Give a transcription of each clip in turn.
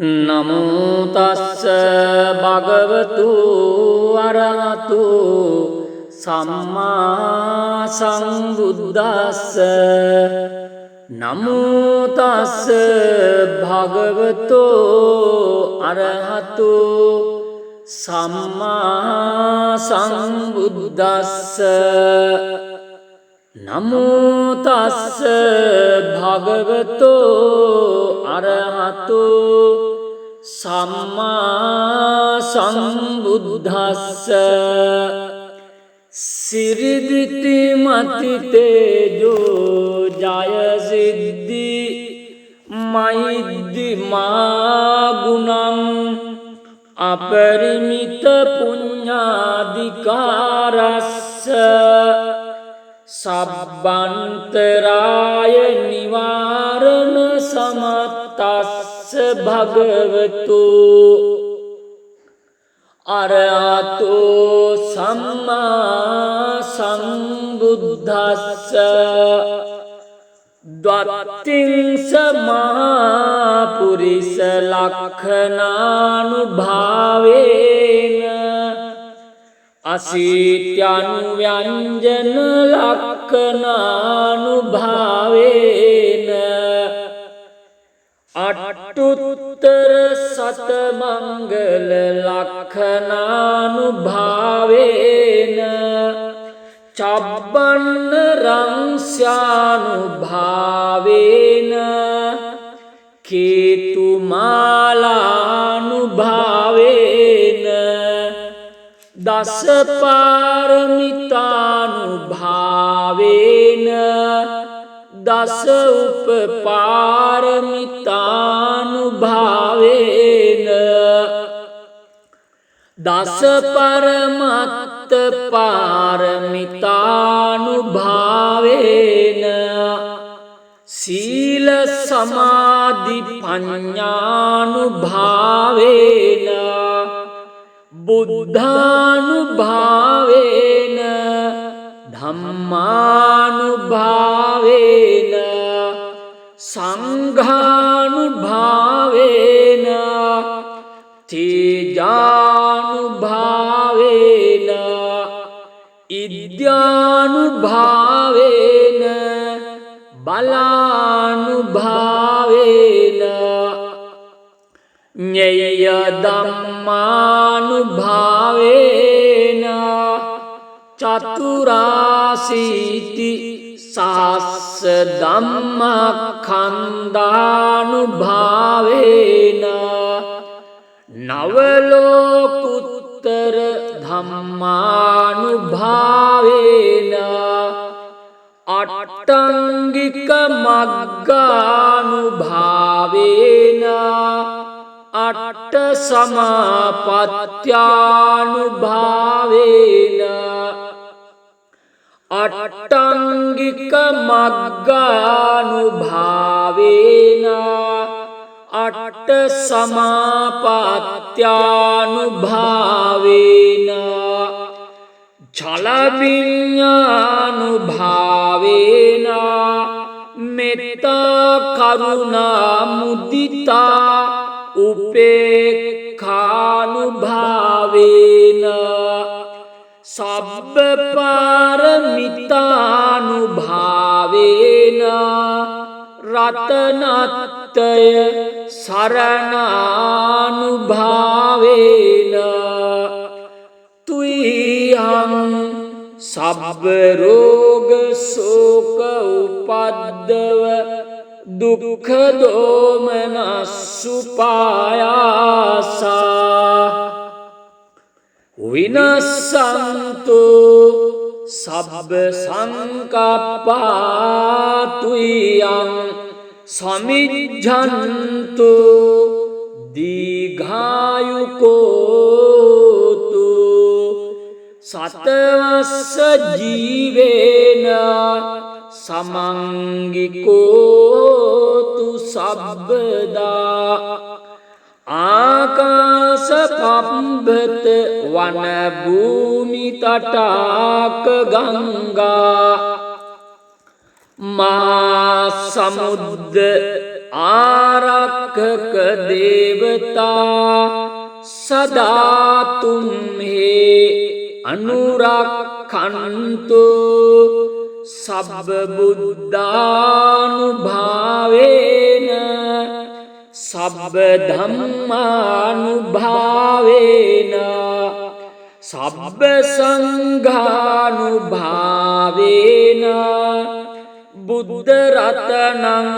නමෝ තස්ස භගවතු අරහතු සම්මා සම්බුද්දස්ස නමෝ තස්ස භගවතු අරහතු සම්මා සම්බුද්දස්ස නමෝ තස්ස භගවතු අරහතු සම්මා සම්බුද්දස්ස සිරිදිති මති තේජෝ ජය සිද්ධි මෛද්දි මා ගුණං අපරිමිත පුඤ්ඤාධිකාරස්ස සබ්බන්තරාය නිවාරණ සමත්තස්ස භගවතු අරහතු සම්මා සම්බුද්දස්ස ද්වත්තිංස මහා පුරිස ලක්ඛනානුභාවේන අසීත්‍යනුව්‍යංජන ලක්ඛනානුභාවේන අට්ඨුත්තර සතමංගල ලක්ඛනානුභාවේන චබ්බන්න රංස්යානුභාවේන කේතුමාලානුභාවේන දස පාරමිතානුභාවේන දස උපපාරමිතානුභාවේන දස පරමත්ත පාරමිතානුභාවේන සීල සමාධි පඤ්ඤානුභාවේන බුද්ධානුභාවේන ධම්මානුභාවේන සංඝානුභාවේන තේජානුභාවේන ඉද්‍යානුභාවේන බලානුභාවේන ඤේය ධම්මානුභාවේන චතුරාසීති සහස්ස ධම්මඛණ්ඩානුභාවේන නවලෝකුත්තර ධම්මානුභාවේන අට්ඨංගික මග්ගානුභාවේන අට්ඨ සමාපත්ත්‍යානුභාවේන අට්ඨංගික මග්ගානුභාවේන අට්ඨ සමාපත්ත්‍යානුභාවේන ජල විඤ්ඤානුභාවේන මෙත්තා කරුණා මුදිතා උපේක්ඛානුභාවේන සබ්බ පාරමිතානුභාවේන රතනත්තය සරණානුභාවේන තුයං සබ්බ රෝග ශෝක උපද්දව දුක්ඛ දෝමනස්සුපායාසා විනස්සන්තු සබ්බ සංකප්පා තුයං සමිජ්ජන්තු දීඝායුකෝතු සතවස්ස ජීවේන සමංගිකෝතු සබ්බදා ආකාශ පබ්බත වන භූමි තටාක ගංගා මහා සමුද්ද आरक्षक देवता सदा तुम्हें अनुरक्षन्तु सब बुद्धानुभावेन सब धम्मानुभावेन सब संघानुभावेन बुद्ध रत्नं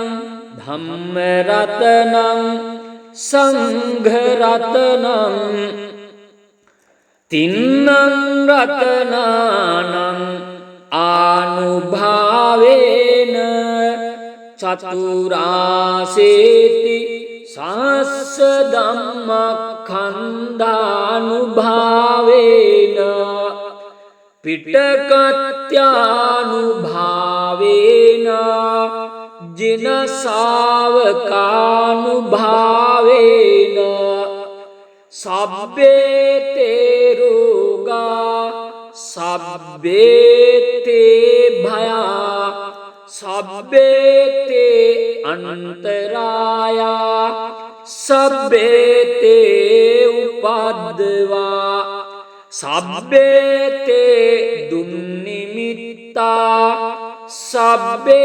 धम्म रत्नं संघ रत्नं तिन्नं रत्नानं आनुभावेन चतुरासेति सहस्रधम्मखण्डानुभावेन पिटकत्यानुभावेन जिनसावकानुभावेन सब्बे ते रोगा सब्बे ते भया सब्बे ते अंतराया सब्बे ते उपद्रवा सब्बे ते दुर्निमित्ता सब्बे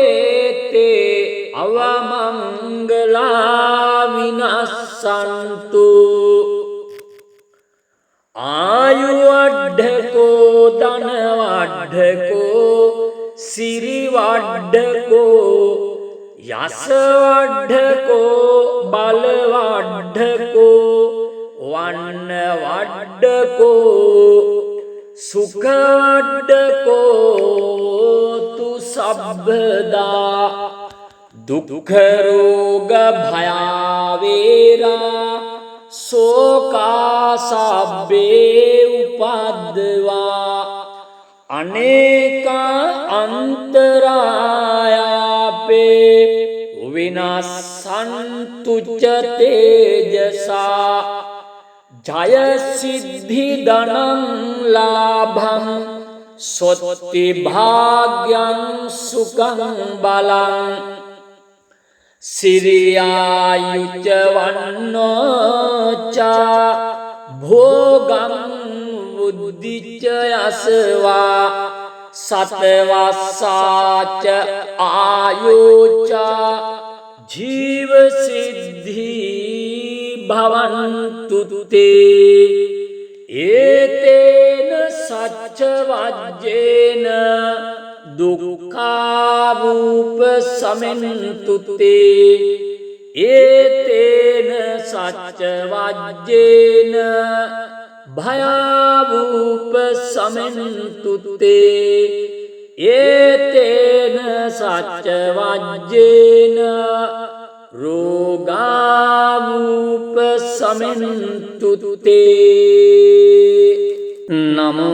ते अवमंगला विनश्यन्तु आयुवड्ढको धनवड्ढको सिरिवड्ढको यशवड्ढको बलवड्ढको वन्नवड्ढको सुखवड्ढको तु सबदा दुख रोग भयावेरा शोका सब्बे उपद्रवा अनेका अंतरायापे विनाशन्तु च तेजसा जय सिद्धि धनं लाभं स्वस्ति भाग्यं सुखं बलं सिरियायुच वन्नो च भोगं बुद्धि च यशवा सत्वसा च आयो च जीव सिद्धि भवन्तु ते एतेन सच्चवज्जेन दुःखावुपशमन्तु ते एतेन सच्चवज्जेन भयावुपशमन्तु ते एतेन सच्चवज्जेन रोगावुपशमन्तु ते नमो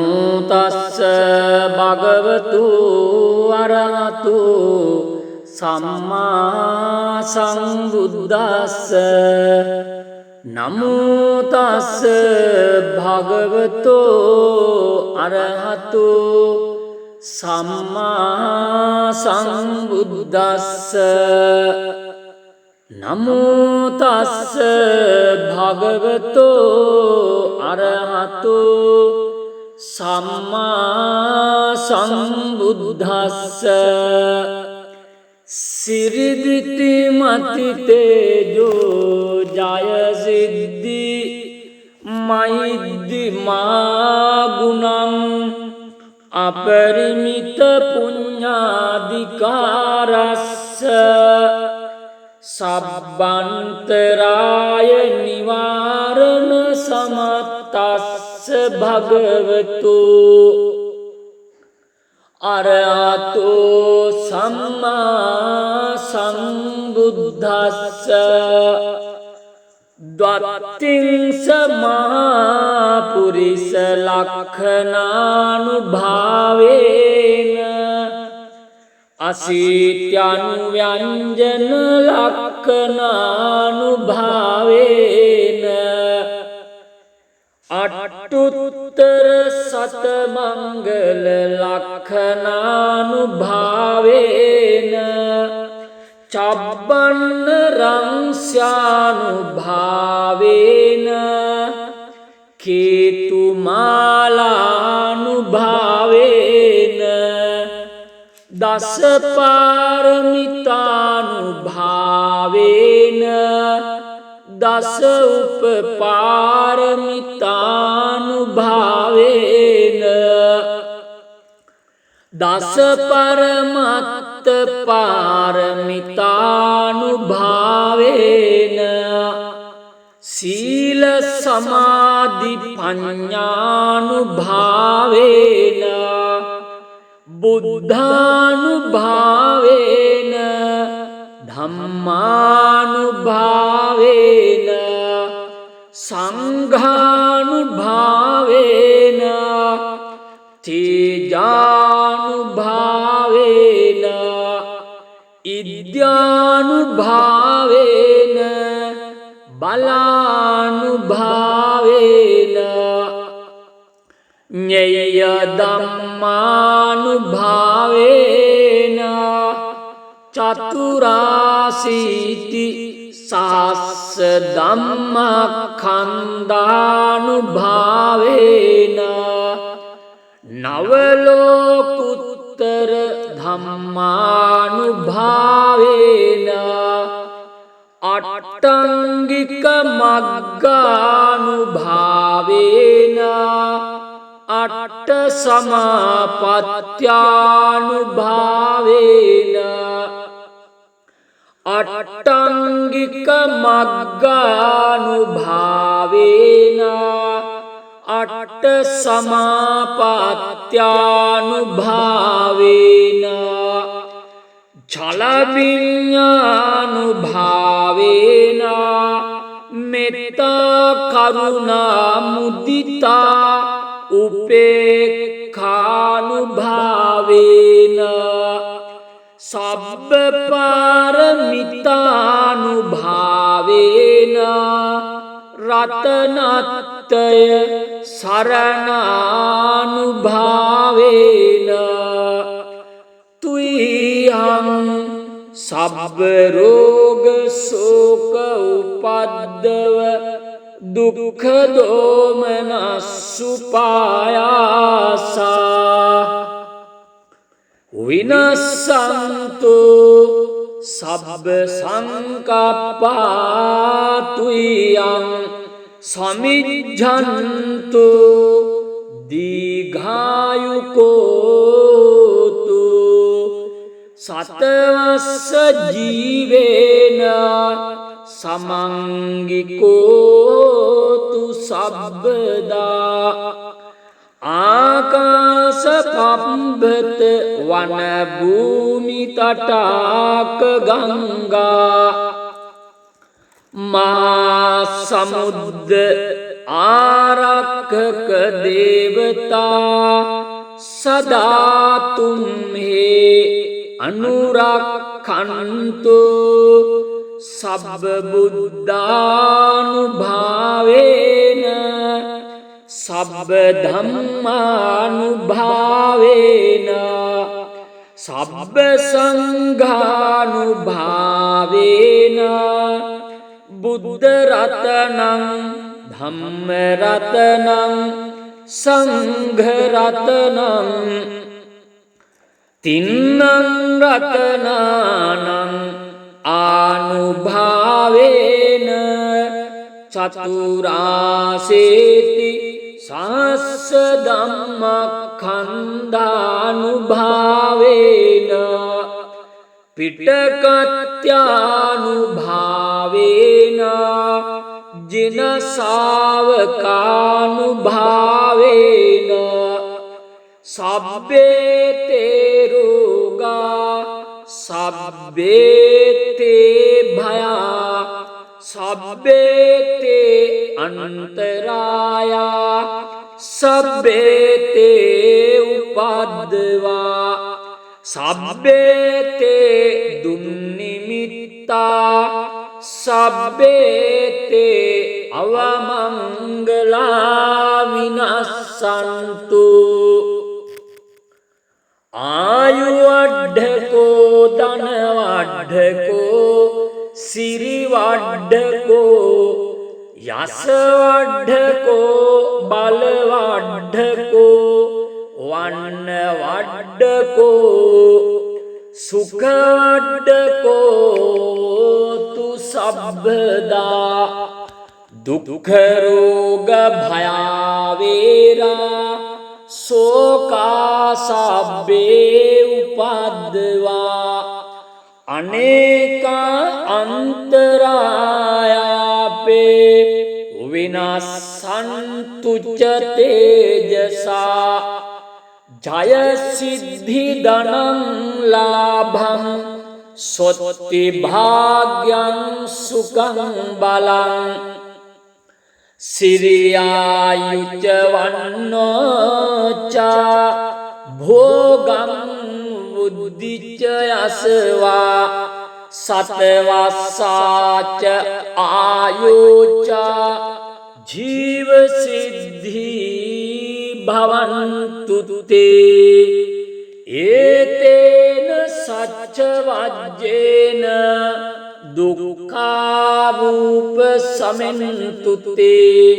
तस्स भगवतो अरहतो सम्मा सम्बुद्दस्स नमो तस्स भगवतो अरहतो सम्मा सम्बुद्दस्स नमो तस्स भगवतो अरहतो सम्मा सम्बुद्दस्स सिरिदिति मति तेजो जय सिद्धि महिद्धि गुणं अपरिमित पुण्याधिकारस्य सब्बन्तराय निवारण समस्तस्य भगवतो अरहतो सम्मा सम्बुद्दस्स द्वात्रिंश महापुरुष लक्षणानुभावेन अशीत्यनुव्यञ्जन लक्षणानुभावेन अट्टुत्तर शतमंगल लक्षणानुभावेन චබ්බන්න රංස්යානුභාවේන කේතුමාලානුභාවේන දසපාරමිතානුභාවේන දස උපපාරමිතානුභාවේන දස පරමත්ත පාරමිතානුභාවේන සීල සමාධි පඤ්ඤානුභාවේන බුද්ධානුභාවේන ධම්මානුභාවේන සංඝානුභාවේන තේජානුභාවේන ඉද්‍යානුභාවේන බලානුභාවේන ඤේය ධම්මානුභාවේන චතුරාසීති සහස්ස ධම්මඛණ්ඩානුභාවේන නවලෝකුත්තර ධම්මානුභාවේන අට්ඨංගික මග්ගානුභාවේන අට්ඨ සමාපත්ත්‍යානුභාවේන අට්ඨංගික මග්ගානුභාවේන අට්ඨ සමාපත්ත්‍යානුභාවේන ජල විඤ්ඤානුභාවේන මෙත්තා කරුණා මුදිතා උපේක්ඛානුභාවේන සබ්බ පාරමිතානුභාවේන රතනත්තය සරණානුභාවේන තුයිහං සබ්බ රෝග ශෝක උපද්දව දුක්ඛ දෝමනස්සුපායාසා විනස්සන්තු සබ්බ සංකප්පා තුයං සමිජ්ජන්තු දීඝායුකෝතු සතවස්ස ජීවේන සමංගිකෝතු සබ්බදා ආකාශ පබ්බත වන භූමි තටාක ගංගා මහා සමුද්ද ආරක්ෂක දේවතා සදා තුම්හි අනුරක්ඛන්තු සබ්බ බුද්ධානුභාවේන සබ්බ ධම්මානුභාවේන සබ්බ සංඝානුභාවේන බුද්ධ රතනං ධම්ම රතනං සංඝ රතනං තින්නං රතනානං ආනුභාවේන චතුරාසේති සහස්ස ධම්මඛණ්ඩානුභාවේන පිටකත්‍යානුභාවේන ජින ශාවකානුභාවේන සබ්බේ තේ රෝගා සබ්බේ තේ භයා සබ්බේ තේ අනන්තරායා සබ්බේ තේ උපද්දවා සබ්බේ තේ දුන්නිමිත්තා සබ්බේ තේ අවමංගලා විනස්සන්තු ආයුවඩ්ඩකෝ ධනවඩ්ඩකෝ සිරි වඩ්ඩකෝ යස වඩ්ඩකෝ බල වඩ්ඩකෝ වන්න වඩ්ඩකෝ සුඛ වඩ්ඩකෝ තු සබ්බදා දුක්ඛ රෝග භයාවේරා සෝකා සබ්බේ උපද්දවා අනේක අන්තරායාපේ විනාසන්තුච්ච තේජසා ජය සිද්ධි ධනං ලාභං සොත්ති භාග්‍යං සුඛං බලං සිරියායුච්ච වන්නෝච භෝගං බුද්ධිච්ච යසවා සතවස්සාච ආයෝච ජීව සිද්ධි භවන්තු තේ ඒතේන සච්ච වජ්ජේන දුක්ඛාවූප සමෙන්තු තේ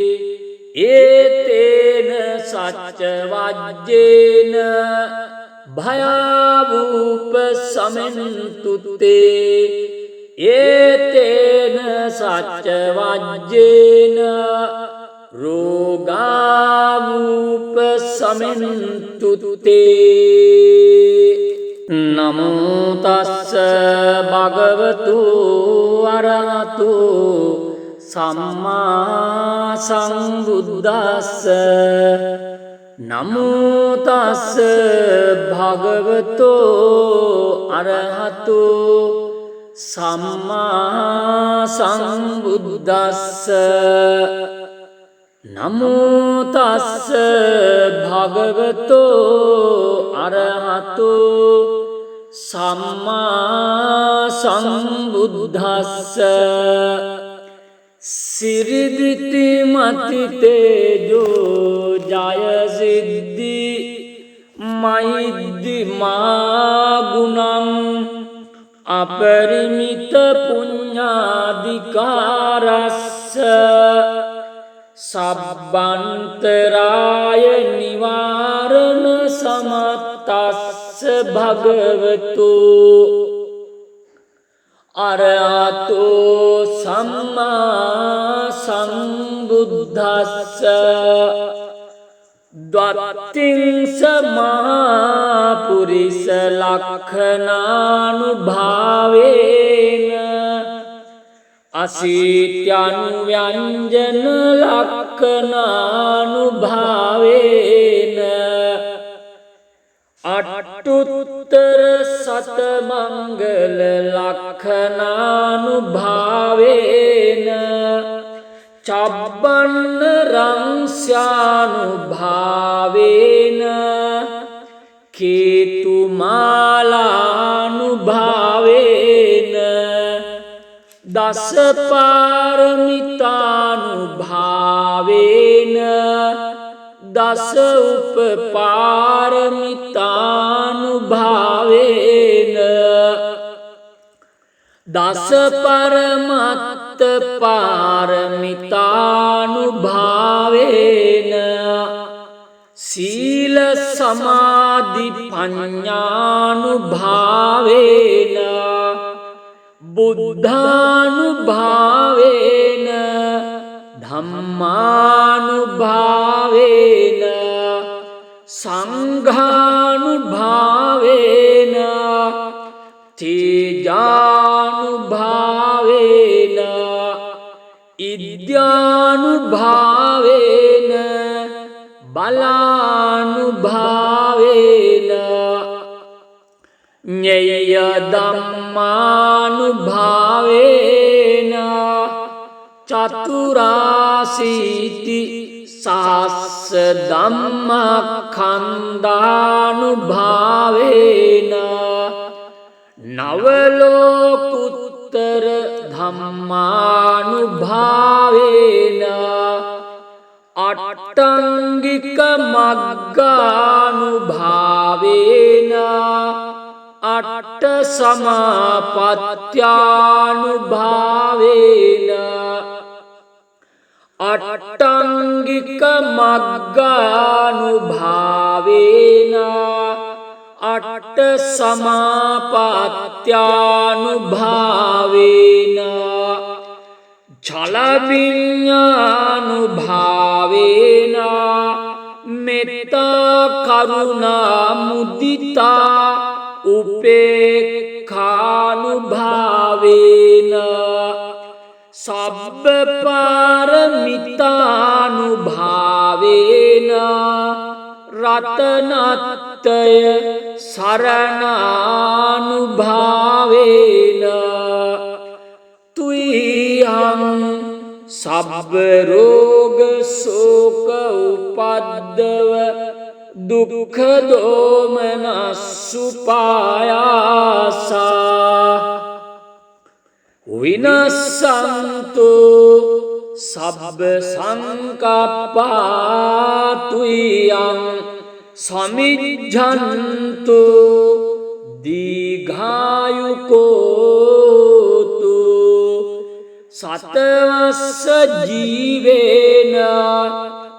ඒතේන සච්ච වජ්ජේන භයාවූප සමෙන්තු තේ ඒතේන සච්ච වජ්ජේන රෝගාවූප සමෙන්තු තේ නමෝ තස්ස භගවතු අරහතු සම්මා සම්බුද්දස්ස නමෝ තස්ස භගවතු අරහතු සම්මා සම්බුද්දස්ස නමෝ තස්ස භගවතු අරහතු සම්මා සම්බුද්දස්ස සිරිදිති මති තේජෝ ජය සිද්ධි මෛද්දි මා ගුණං අපරිමිත පුඤ්ඤාධිකාරස්ස සබ්බන්තරාය නිවාරණ සමත්තස්ස භගවතු අරහතෝ සම්මා සම්බුද්දස්ස ද්වත්තිංස මහා පුරිස ලක්ඛනානුභාවේන අසීත්‍යනුව්‍යංජන ලක්ඛනානුභාවේන අට්ඨුත්තර සතමංගල ලක්ඛනානුභාවේන චබ්බන්න රංස්යානුභාවේන කේතුමාලානුභාවේන දස පාරමිතානුභාවේන දස උපපාරමිතානුභාවේන දස පරමත්ත පාරමිතානුභාවේන සීල සමාධි පඤ්ඤානුභාවේන බුද්ධානුභාවේන ධම්මානුභාවේන සංඝානුභාවේන තේජානුභාවේන ඉද්‍යානුභාවේන බලානුභාවේන ඤේය ධම්මානුභාවේන චතුරාසීති සහස්ස ධම්මඛණ්ඩානුභාවේන නවලෝකුත්තර ධම්මානුභාවේන අට්ඨංගික මග්ගානුභාවේන අට සමාපත්‍යානුභාවේන අට්ටංගික මග්ගානුභාවේන අට සමාපත්‍යානුභාවේන චලවිඤ්ඤානුභාවේන මෙත්තා කරුණා මුදිතා උපේක්ඛානුභාවේන සබ්බ පාරමිතානුභාවේන රතනත්තය සරණානුභාවේන තුයිහං සබ්බ රෝග ශෝක උපද්දව දුක්ඛ දෝමනස්සුපායාසා විනස්සන්තු සබ්බ සංකප්පා තුයං සමිජ්ජන්තු දීඝායුකෝතු සතවස්ස ජීවේන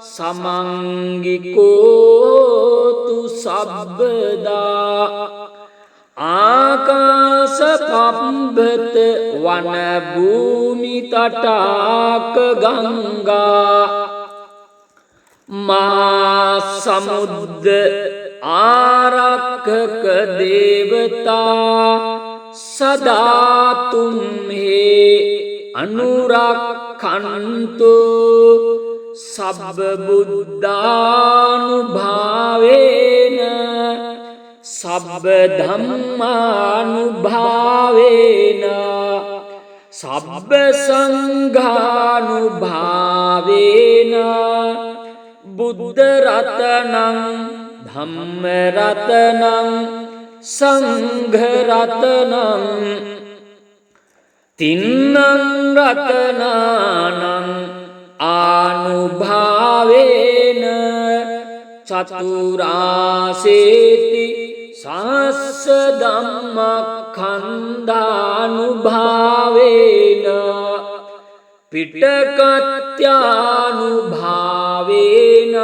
සමංගිකෝතු සබ්බදා ආකාශ පම්බත වන භූමි තටාක ගංගා මා සමුද්ද ආරක්ෂක දේවතා සදා තුම්හි අනුරක්ඛන්තු සබ්බ බුද්ධානුභාවේන සබ්බ ධම්මානුභාවේන සබ්බ සංඝානුභාවේන බුද්ධ රතනං ධම්ම රතනං සංඝ රතනං තින්නං රතනානං ආනුභාවේන චතුරාසේති සහස්ස ධම්මඛණ්ඩානුභාවේන පිටකත්‍යානුභාවේන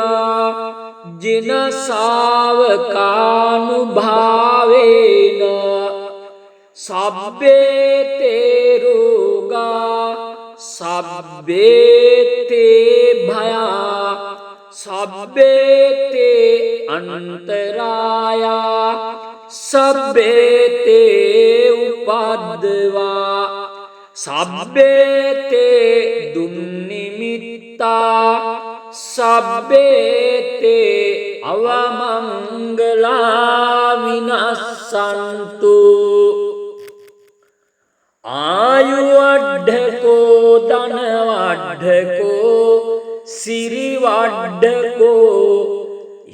ජින ශාවකානුභාවේන සබ්බේ තේ රෝගා සබ්බේ තේ භයා සබ්බේ තේ අන්තරායා සබ්බේ තේ උපද්දවා සබ්බේ තේ දුන්නිමිත්තා සබ්බේ තේ අවමංගලා විනස්සන්තු ආයුවඩ්ඩකෝ ධනවඩ්ඩකෝ සිරිවඩ්ඩකෝ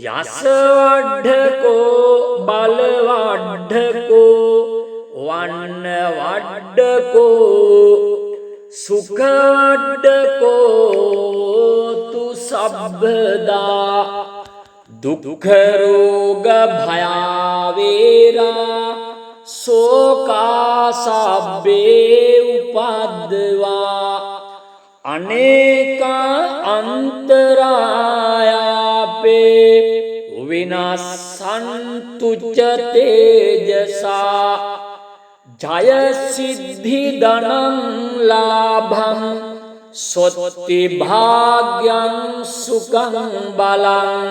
යසවඩ්ඩකෝ බලවඩ්ඩකෝ වන්නවඩ්ඩකෝ සුඛවඩ්ඩකෝ තු සබ්බදා දුක්ඛ රෝග භයාවේරා සෝකා සබ්බේ උපද්දවා අනේක අන්තරායාපේ විනස්සන්තු ච තේජසා ජය සිද්ධි ධනං ලාභං සොත්ති භාග්‍යං සුඛං බලං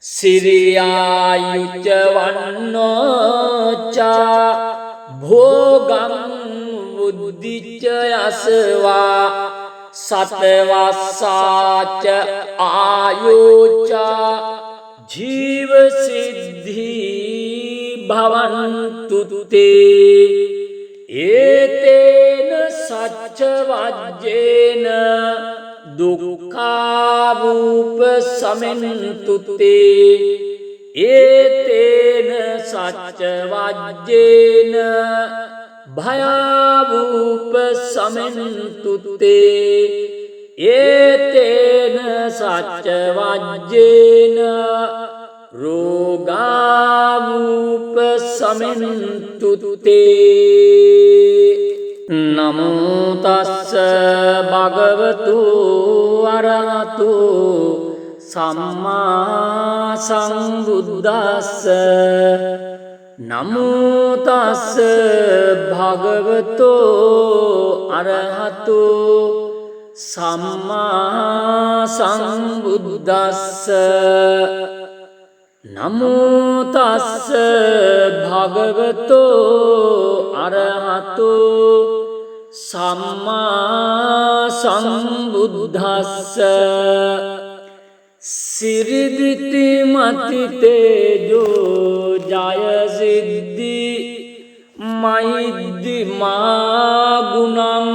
සිරියායුච වන්නෝච භෝගං බුද්ධිච යසවා සතවස්සාච ආයෝච ජීව සිද්ධි භවන්තු තේ ඒතේන සච්ච වජ්ජේන දුක්ඛාවූප සමෙන්තු තේ ඒතේන සච්ච වජ්ජේන භයාවූප සමෙන්තු තේ ඒතේන සච්ච වජ්ජේන රෝගාවූප සමෙන්තුත්තේ නමෝ තස්ස භගවතු අරහතු සම්මා සම්බුද්දස්ස නමෝ තස්ස භගවතු අරහතු සම්මා සම්බුද්දස්ස නමෝ තස්ස භගවතු අරහතු සම්මා සම්බුද්දස්ස සිරිදිති මති තේජෝ ජය සිද්ධි මහිද්දි මා ගුණං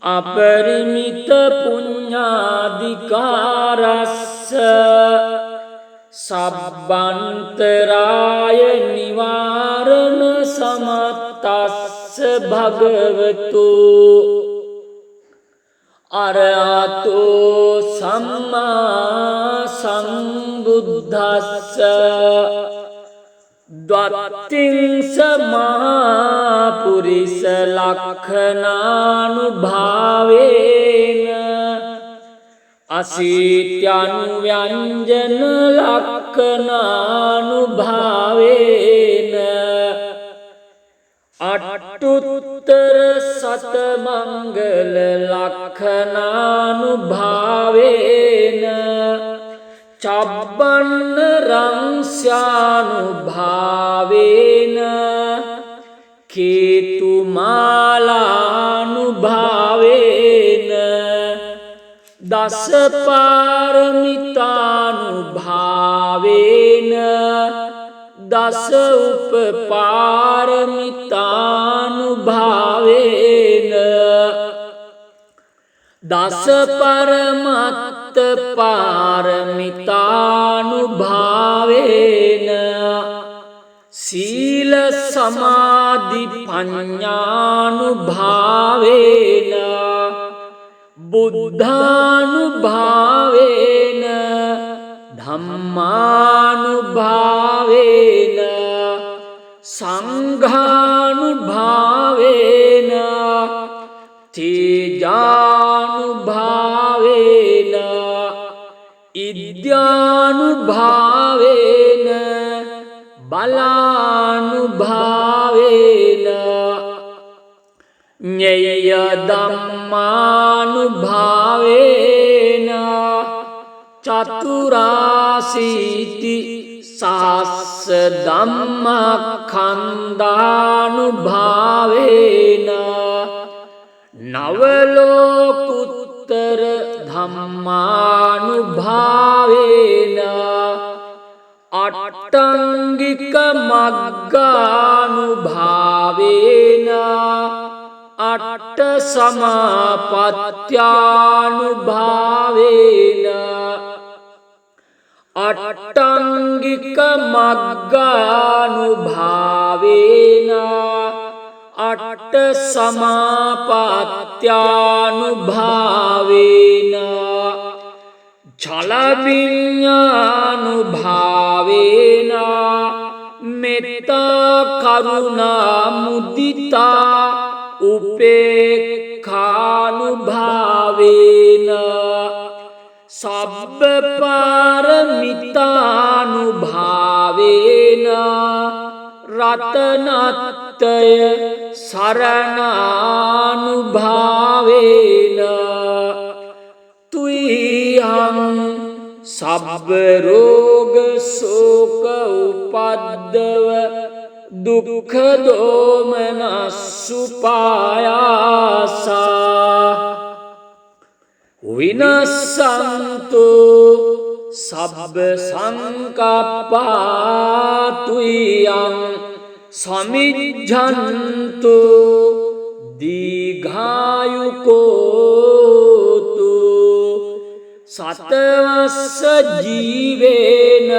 අපරිමිත පුඤ්ඤාධිකාරස්ස සබ්බන්තරාය නිවාරණ සමත්තස්ස භගවතු අරහතෝ සම්මා සම්බුද්දස්ස ද්වත්තිංස මහා පුරිස ලක්ඛනානුභාවේන අසීත්‍යනුව්‍යංජන ලක්ඛනානුභාවේන අට්ඨුත්තර සතමංගල ලක්ඛනානුභාවේන චබ්බන්න රංස්යානුභාවේන කේතුමාලානුභාවේන දසපාරමිතානුභාවේන දස උපපාරමිතානුභාවේන දස පරමත්ත පාරමිතානුභාවේන සීල සමාධි පඤ්ඤානුභාවේන බුද්ධානුභාවේන ධම්මානුභාවේන සංඝානුභාවේන තේජානුභාවේන ඉද්‍යානුභාවේන බලානුභාවේන ඤෙය්‍ය ධම්මානුභාවේන චතුරාසීති සහස්ස ධම්මඛණ්ඩානුභාවේන නවලෝකුත්තර ධම්මානුභාවේන අට්ඨංගික මග්ගානුභාවේන අට්ඨ සමාපත්ත්‍යානුභාවේන අට්ඨංගික මග්ගානුභාවේන අට්ඨ සමාපත්ත්‍යානුභාවේන චල විඤ්ඤානුභාවේන මෙත්තා කරුණා මුදිතා උපේක්ඛානුභාවේන සබ්බ පාරමිතානුභාවේන රතනත්තය සරණානුභාවේන තුයිහං සබ්බ රෝග ශෝක උපද්දව දුක්ඛ දෝමනස්සුපායාසා විනස්සන්තු සබ්බ සංකප්පා තුයං සමිජ්ජන්තු දීඝායුකෝතු සතවස්ස ජීවේන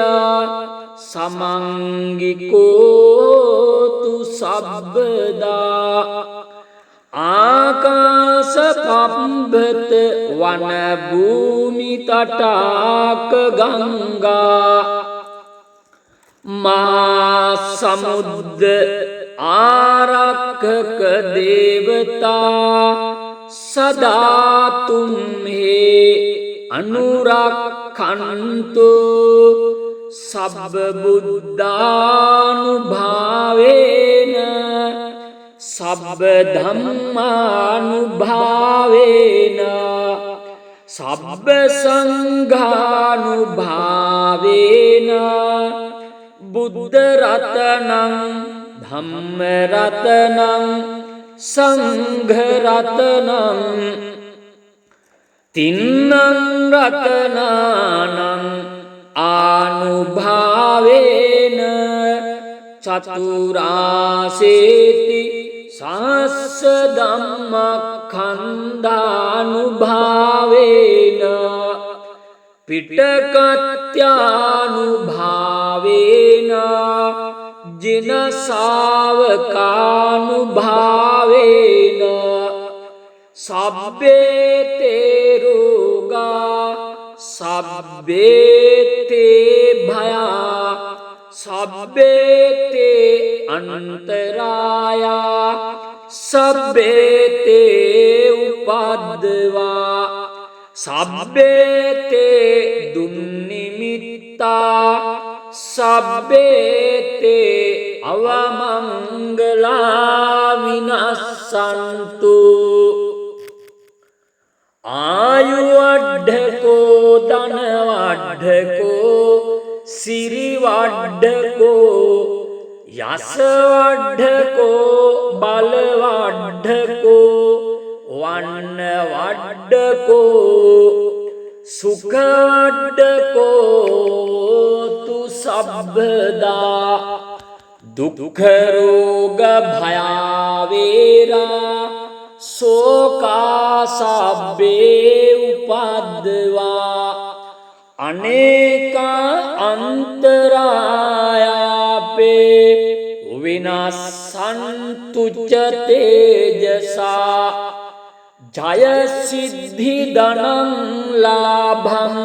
සමංගිකෝතු සබ්බදා ආකාශ පබ්බත වන භූමි තටාක ගංගා මහා සමුද්ද ආරක්ෂක දේවතා සදා තුම්හි අනුරක්ඛන්තු සබ්බ බුද්ධානුභාවේන සබ්බ ධම්මානුභාවේන සබ්බ සංඝානුභාවේන බුද්ධ රතනං ධම්ම රතනං සංඝ රතනං තින්නං රතනානං ආනුභාවේන චතුරාසේති සහස්ස ධම්මඛණ්ඩානුභාවේන පිටකත්‍යානුභාවේන ජින ශාවකානුභාවේන සබ්බේ තේ රෝගා සබ්බේ තේ භයා සබ්බේ තේ අන්තරායා සබ්බේ තේ උපද්දවා සබ්බේ තේ දුන්නිමිත්තා සබ්බේ තේ අවමංගලා විනස්සන්තු ආයුවඩ්ඩකෝ ධනවඩ්ඩකෝ සිරිවඩ්ඩකෝ යසවඩ්ඩකෝ බලවඩ්ඩකෝ වන්නවඩ්ඩකෝ සුඛවඩ්ඩකෝ තු සබ්බදා දුක්ඛ රෝග භයාවේරා සෝකා සබ්බේ උපද්දවා අනේක අන්තරායාපේ විනස්සන්තු ච තේජසා ජය සිද්ධි ධනං ලාභං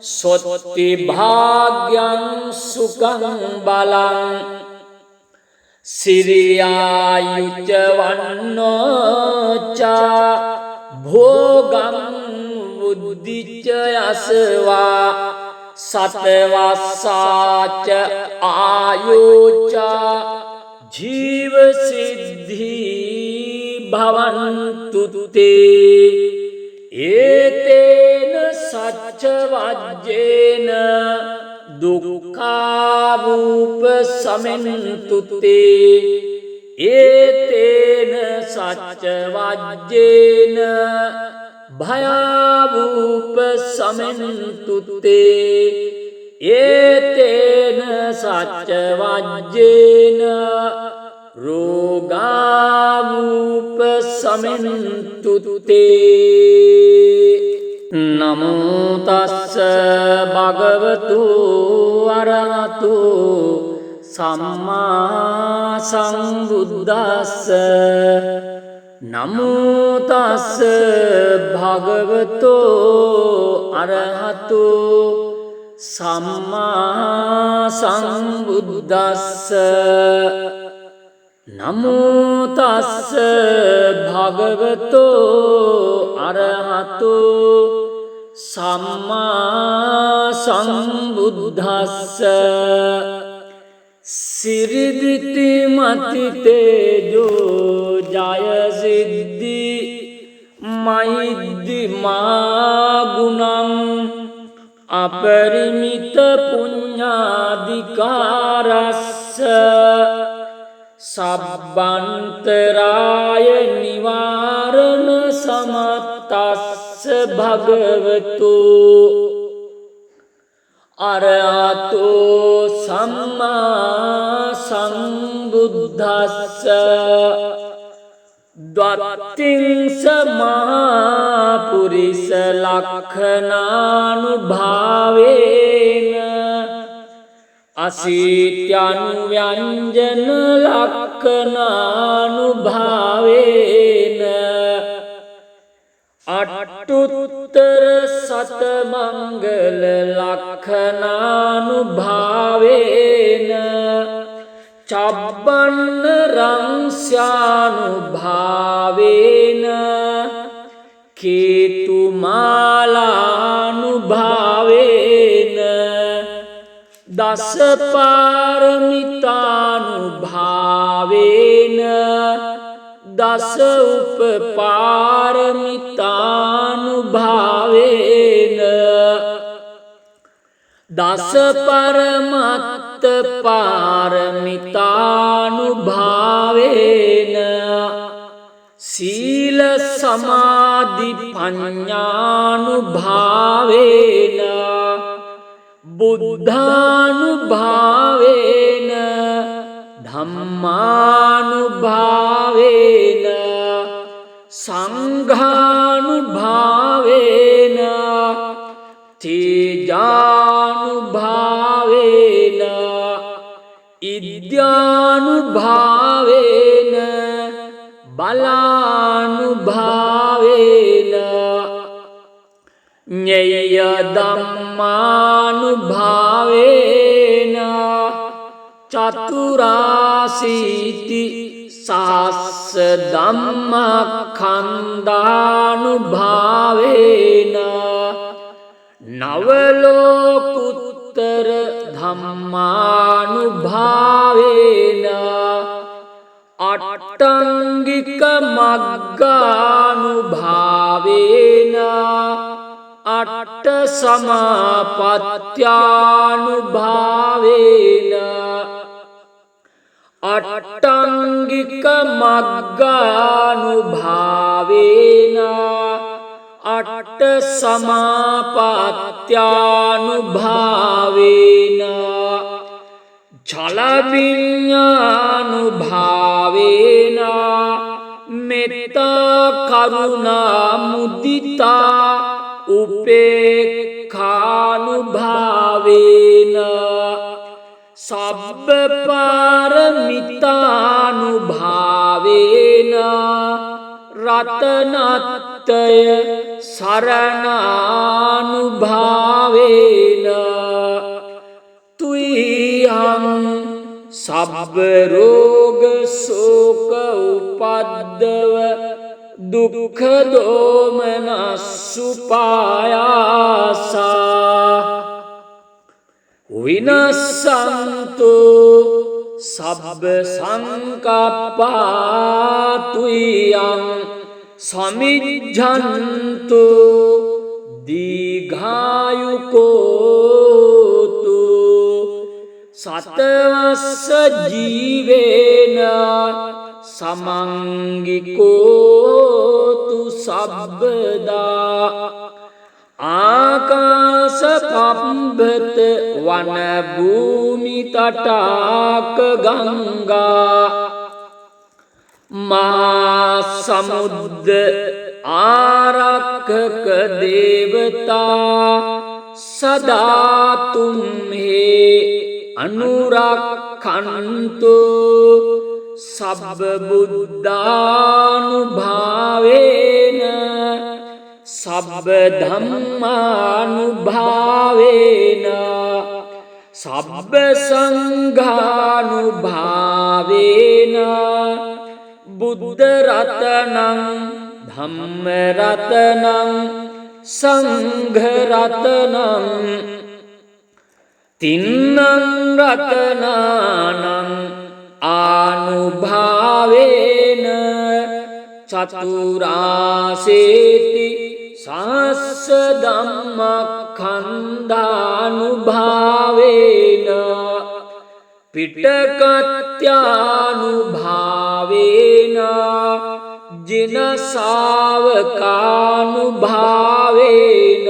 සොත්ති භාග්‍යං සුඛං බලං සිරියායුච වන්නෝච භෝගං බුද්ධිච යසවා සතවස්සාච ආයෝච ජීව සිද්ධි භවන්තු තේ ඒතේන සච්ච වජ්ජේන දුක්ඛාරූප සමෙන්තු තේ ඒතේන සච්ච වජ්ජේන භයාරූප සමෙන්තු තේ ඒතේන සච්ච වජ්ජේන රෝගාරූප සමෙන්තු තේ නමෝ තස්ස භගවතු අරහතු සම්මා සම්බුද්දස්ස නමෝ තස්ස භගවතු අරහතු සම්මා සම්බුද්දස්ස නමෝ තස්ස භගවතු අරහතු සම්මා සම්බුද්දස්ස සිරිදිති මති තේජෝ ජය සිද්ධි මහිද්දි මා ගුණං අපරිමිත පුඤ්ඤාධිකාරස්ස සබ්බන්තරාය නිවාරණ සමත්තස්ස භගවතු අරහතෝ සම්මා සම්බුද්දස්ස ද්වත්තිංස මහා පුරිස ලක්ඛනානුභාවේන අසීත්‍යනුව්‍යංජන ලක්ඛනානුභාවේන අට්ටුත්තර සතමංගල ලක්ඛනානුභාවේන චබ්බන්න රංස්යානුභාවේන කේතුමාලානුභාවේන දසපාරමිතානුභාවේන දස උපපාරමිතානුභාවේන දස පරමත්ත පාරමිතානුභාවේන සීල සමාධි පඤ්ඤානුභාවේන බුද්ධානුභාවේන ධම්මානුභාවේන සංඝානුභාවේන තේජානුභාවේන ඉද්‍යානුභාවේන බලානුභාවේන ඤය ධම්මානුභාවේන චතුරාසීති සහස්ස ධම්මඛණ්ඩානුභාවේන නවලෝකුත්තර ධම්මානුභාවේන අට්ඨංගික මග්ගානුභාවේන අට්ඨ සමාපත්ත්‍යානුභාවේන අට්ඨංගික මග්ගානුභාවේන අට්ඨ සමාපත්ත්‍යානුභාවේන චල විඤ්ඤානුභාවේන මෙත්තා කරුණා මුදිතා උපේක්ඛානුභාවේන සබ්බ පාරමිතානුභාවේන රතනත්තය සරණානුභාවේන තුයිහං සබ්බ රෝග ශෝක උපද්දව දුක්ඛ දෝමනස්සුපායාසා විනස්සන්තු සබ්බ සංකප්පා තුයං සමිජ්ජන්තු දීඝායුකෝතු සතවස්ස ජීවේන සමංගිකෝතු සබ්බදා ආකාශ පබ්බත වන භූමි තටාක ගංගා මහා සමුද්ද ආරක්ෂක දේවතා සදා තුම්හි අනුරක්ඛන්තු සබ්බ බුද්ධානුභාවේන සබ්බ ධම්මානුභාවේන සබ්බ සංඝානුභාවේන බුද්ධ රතනං ධම්ම රතනං සංඝ රතනං තින්නං රතනානං ආනුභාවේන චතුරාසේති සහස්ස ධම්මඛණ්ඩානුභාවේන පිටකත්‍යානුභාවේන ජින ශාවකානුභාවේන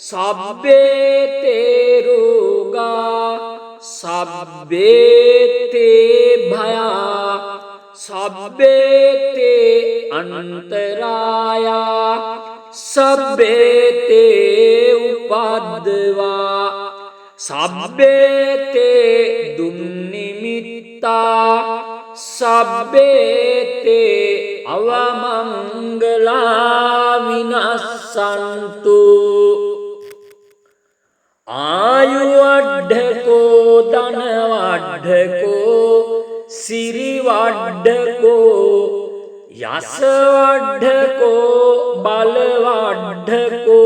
සබ්බේ තේ රෝගා සබ්බේ තේ භයා සබ්බේ තේ අන්තරායා සබ්බේ තේ උපද්දවා සබ්බේ තේ දුන්නිමිත්තා සබ්බේ තේ අවමංගලා විනස්සන්තු ආයුවඩ්ඩකෝ ධනවඩ්ඩකෝ සිරිවඩ්ඩකෝ යසවඩ්ඩකෝ බලවඩ්ඩකෝ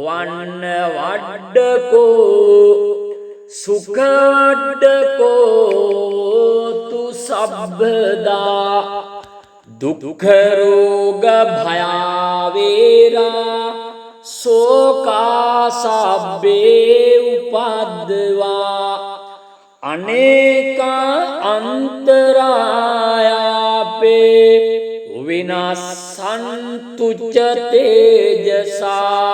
වන්නවඩ්ඩකෝ සුඛවඩ්ඩකෝ තු සබ්බදා දුක්ඛරෝග භයාවේරා සෝකා සබ්බේ උපද්දවා අනේකා අන්තරායාපේ විනස්සන්තුච්ච තේජසා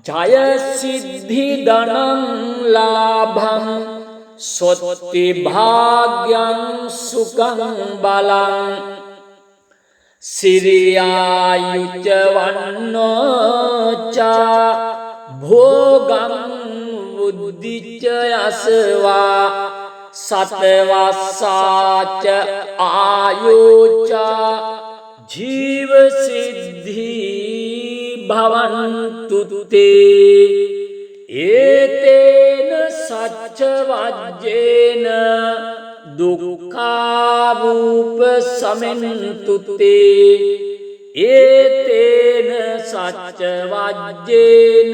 ජය සිද්ධි ධනං ලාභං සොත්ති භාග්‍යං සුඛං බලං සිරියායුච්ච වන්නෝච භෝගං බුද්ධිච්ච යසවා සතවස්සාච ආයෝච ජීව සිද්ධි භවන්තු තේ ඒතේන සච්ච වජ්ජේන දුක්ඛාවූප සමෙන්තු තේ ඒතේන සච්ච වජ්ජේන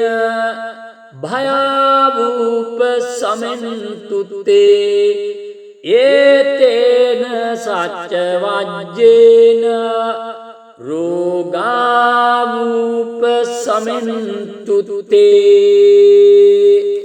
භයාවූප සමෙන්තු තේ ඒතේන සච්ච වජ්ජේන රෝගාවූප සමෙන්තු තේ